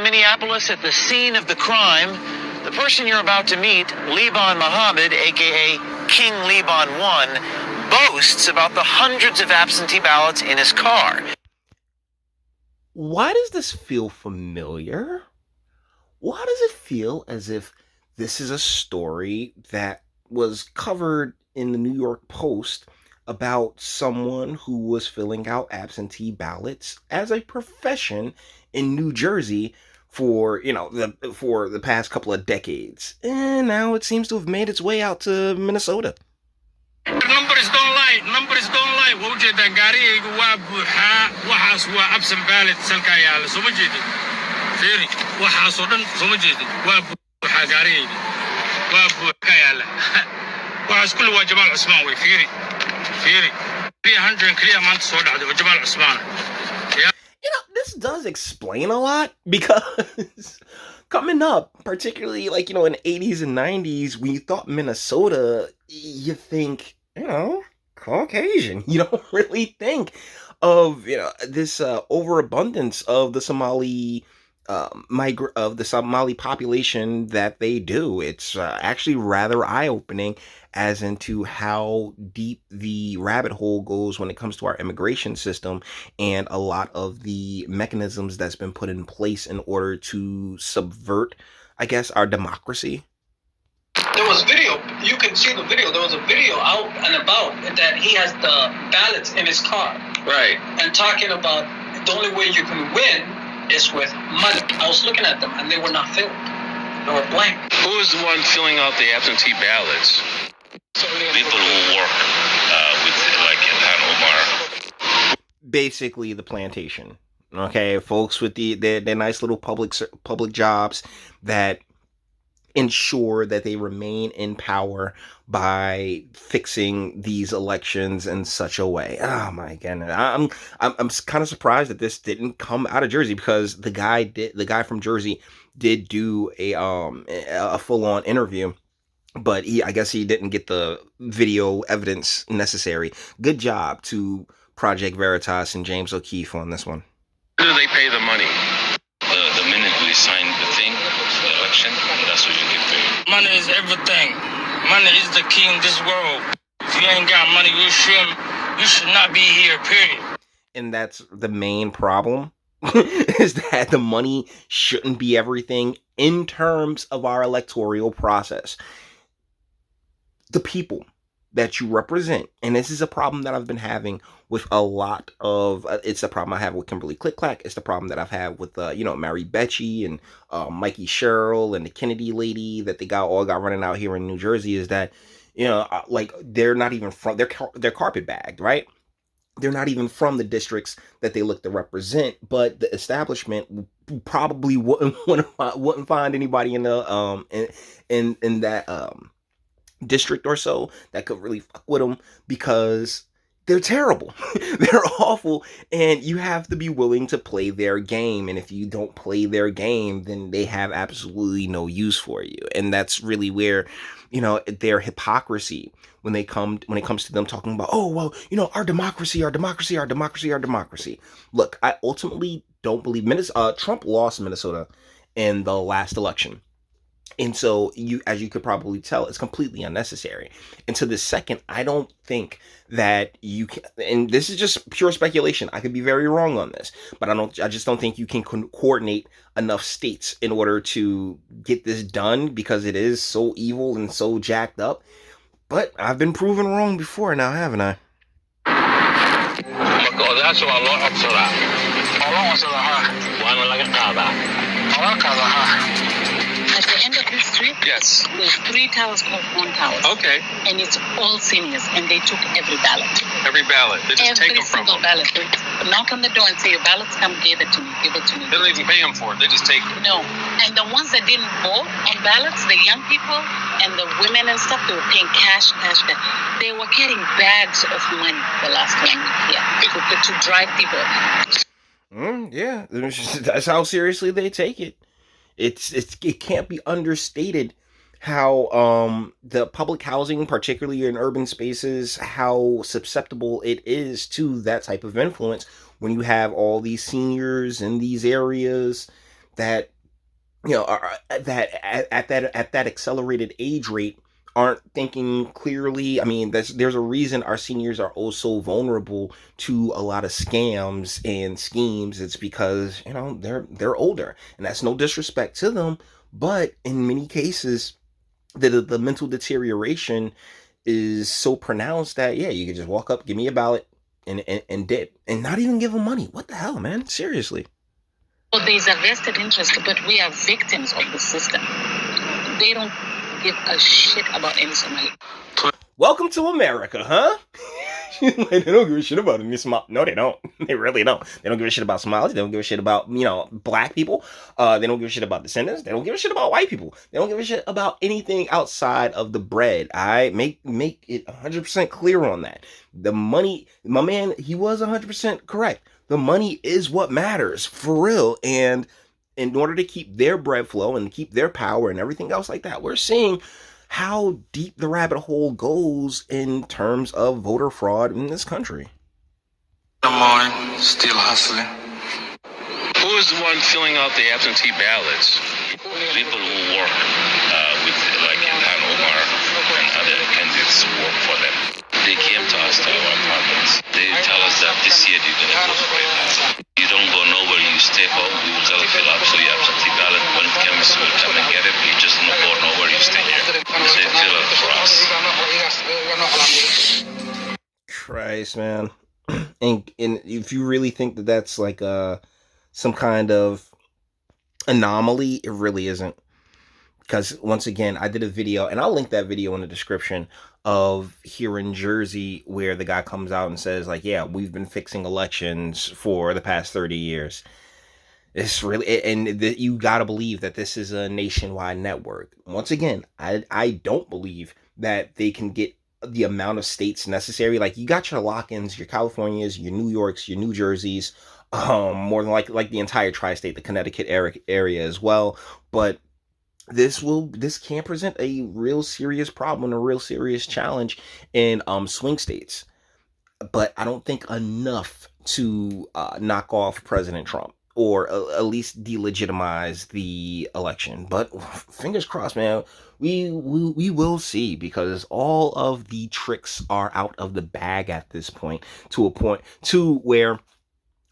Minneapolis at the scene of the crime. The person you're about to meet, Liban Mohammed, aka King Liban 1, boasts about the hundreds of absentee ballots in his car. Why does this feel familiar? Why does it feel as if this is a story that was covered in the New York Post about someone who was filling out absentee ballots as a profession in New Jersey for the past couple of decades, and now it seems to have made its way out to Minnesota. Numbers don't lie. Wajeda gaarigayga waa buuxaa. Waxaas waa absent ballot salka yaala. Soo ma jeedid? Fiiri, waxaas oo dhan soo ma jeedid? Waa buuxaa gaarigayga. Waa buuxaa yaala. Waxaas kullu waa Jamal Usman way fiiri. 300 clear maanta soo dhacday waa Jamal Usman. This does explain a lot, because coming up, particularly in the 80s and 90s, when you thought Minnesota, you think, Caucasian. You don't really think of, this overabundance of the Somali Somali population that they do. It's actually rather eye-opening as into how deep the rabbit hole goes when it comes to our immigration system and a lot of the mechanisms that's been put in place in order to subvert, I guess, our democracy. There was video. You can see the video. There was a video out and about that he has the ballots in his car. Right. And talking about the only way you can win is with money. I was looking at them and they were not filled. They were blank. Who is the one filling out the absentee ballots? People who work with Ilhan Omar. Basically, the plantation. Okay, folks with their nice little public jobs that ensure that they remain in power by fixing these elections in such a way. Oh my goodness. I'm kind of surprised that this didn't come out of Jersey, because the guy from Jersey did do a full-on interview, but I guess he didn't get the video evidence necessary. Good job to Project Veritas and James O'Keefe on this one. Who do they pay the money? The minute we sign the thing, the election, that's what you get paid. Money is everything. Money is the key in this world. If you ain't got money, you should not be here, period. And that's the main problem, is that the money shouldn't be everything in terms of our electoral process. The people that you represent, and this is a problem that I've been having with a lot of, it's a problem I have with Kimberly Click-Clack, it's the problem that I've had with, Mary Bitchute and Mikey Sherrill and the Kennedy lady that they all got running out here in New Jersey, is that, they're not even from, they're carpetbagged, right? They're not even from the districts that they look to represent, but the establishment probably wouldn't find anybody in the in that district or so that could really fuck with them, because they're terrible. They're awful, and you have to be willing to play their game, and if you don't play their game, then they have absolutely no use for you. And that's really where, their hypocrisy, when it comes to them talking about, oh, well, our democracy. Look, I ultimately don't believe Trump lost Minnesota in the last election. And so, as you could probably tell, it's completely unnecessary. And to the second, I don't think that you can, and this is just pure speculation, I could be very wrong on this, but I just don't think you can coordinate enough states in order to get this done, because it is so evil and so jacked up. But I've been proven wrong before now, haven't I? At the end of this street, Yes. there's 3 towers called One Towers. Okay. And it's all seniors, and they took every ballot. Every ballot. They just take Every them from single them. ballot. They knock on the door and say, your ballots, come give it to me, give it to me. They don't even pay them for it. They just take them. No. And the ones that didn't vote on ballots, the young people and the women and stuff, they were paying cash. They were getting bags of money the last time to drive people. Yeah, that's how seriously they take it. It can't be understated how the public housing, particularly in urban spaces, how susceptible it is to that type of influence when you have all these seniors in these areas that, are, that at that accelerated age rate aren't thinking clearly. I mean, there's a reason our seniors are also vulnerable to a lot of scams and schemes. It's because, they're older, and that's no disrespect to them, but in many cases, the mental deterioration is so pronounced that, yeah, you can just walk up, give me a ballot, and dip, and not even give them money. What the hell, man? Seriously. Well, there's a vested interest, but we are victims of the system. They don't give a shit about any Somali. Welcome to America, huh? They don't give a shit about any Somali. No, they don't. They really don't. They don't give a shit about Somalis. They don't give a shit about, black people. They don't give a shit about descendants. They don't give a shit about white people. They don't give a shit about anything outside of the bread. I make it 100% clear on that. The money, my man, he was 100% correct. The money is what matters, for real. And in order to keep their bread flow and keep their power and everything else like that, we're seeing how deep the rabbit hole goes in terms of voter fraud in this country. Good morning, still hustling. Who is the one filling out the absentee ballots? People who work with, like Han Omar and other candidates work for them. They came to us to our apartments. They tell us that this year you're going to go for it. You don't go nowhere, you stay home, we will tell you fill out so your absentee ballot. When it comes, we'll come and get it. You just don't go nowhere, you stay here. Say fill out for us. Christ, man. And if you really think that that's like some kind of anomaly, it really isn't. Because once again, I did a video, and I'll link that video in the description, of here in Jersey where the guy comes out and says, like, yeah, we've been fixing elections for the past 30 years. It's really, and you gotta believe that this is a nationwide network. Once again, I don't believe that they can get the amount of states necessary. Like, you got your lock-ins, your Californias, your New Yorks, your New Jerseys, more than like the entire tri-state, the Connecticut area as well. But this can present a real serious problem, a real serious challenge in swing states. But I don't think enough to knock off President Trump, or at least delegitimize the election. But fingers crossed, man. We will see, because all of the tricks are out of the bag at this point, to a point to where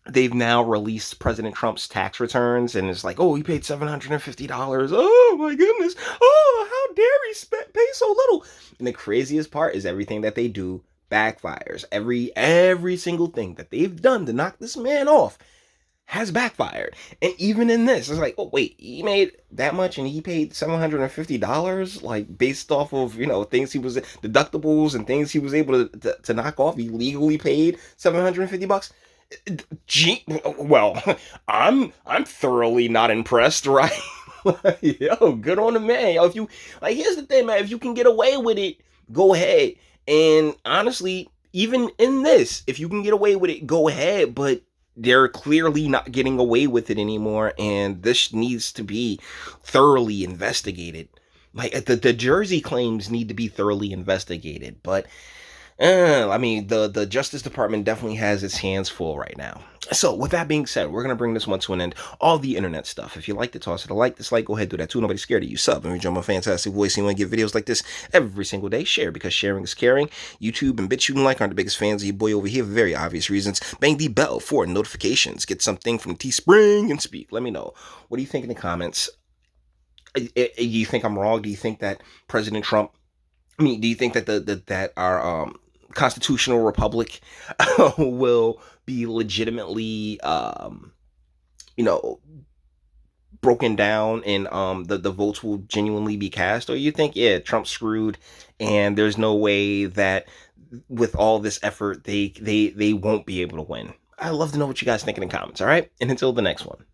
they've now released President Trump's tax returns, and it's like, oh, he paid $750. Oh my goodness. Oh, how dare he pay so little? And the craziest part is everything that they do backfires. Every single thing that they've done to knock this man off has backfired. And even in this, it's like, oh wait, he made that much and he paid $750, like, based off of, things he was, deductibles and things he was able to knock off. He legally paid $750. Well, I'm thoroughly not impressed, right? Yo, good on the man. Yo, if you, like, here's the thing, man. If you can get away with it, go ahead. And honestly, even in this, if you can get away with it, go ahead. But they're clearly not getting away with it anymore, and this needs to be thoroughly investigated. Like, the Jersey claims need to be thoroughly investigated, but I mean, the Justice Department definitely has its hands full right now. So with that being said, we're going to bring this one to an end. All the internet stuff. If you like to toss it a like, dislike, go ahead, do that too. Nobody's scared of you. Sub and join my fantastic voice. You want to get videos like this every single day. Share, because sharing is caring. YouTube and Bitchute and like aren't the biggest fans of your boy over here for very obvious reasons. Bang the bell for notifications. Get something from Teespring and speak. Let me know. What do you think in the comments? Do you think I'm wrong? Do you think that President Trump, do you think that that our constitutional republic will be legitimately broken down, and the votes will genuinely be cast? Or you think, yeah, Trump's screwed and there's no way that with all this effort they won't be able to win? I'd love to know what you guys think in the comments. All right, and until the next one.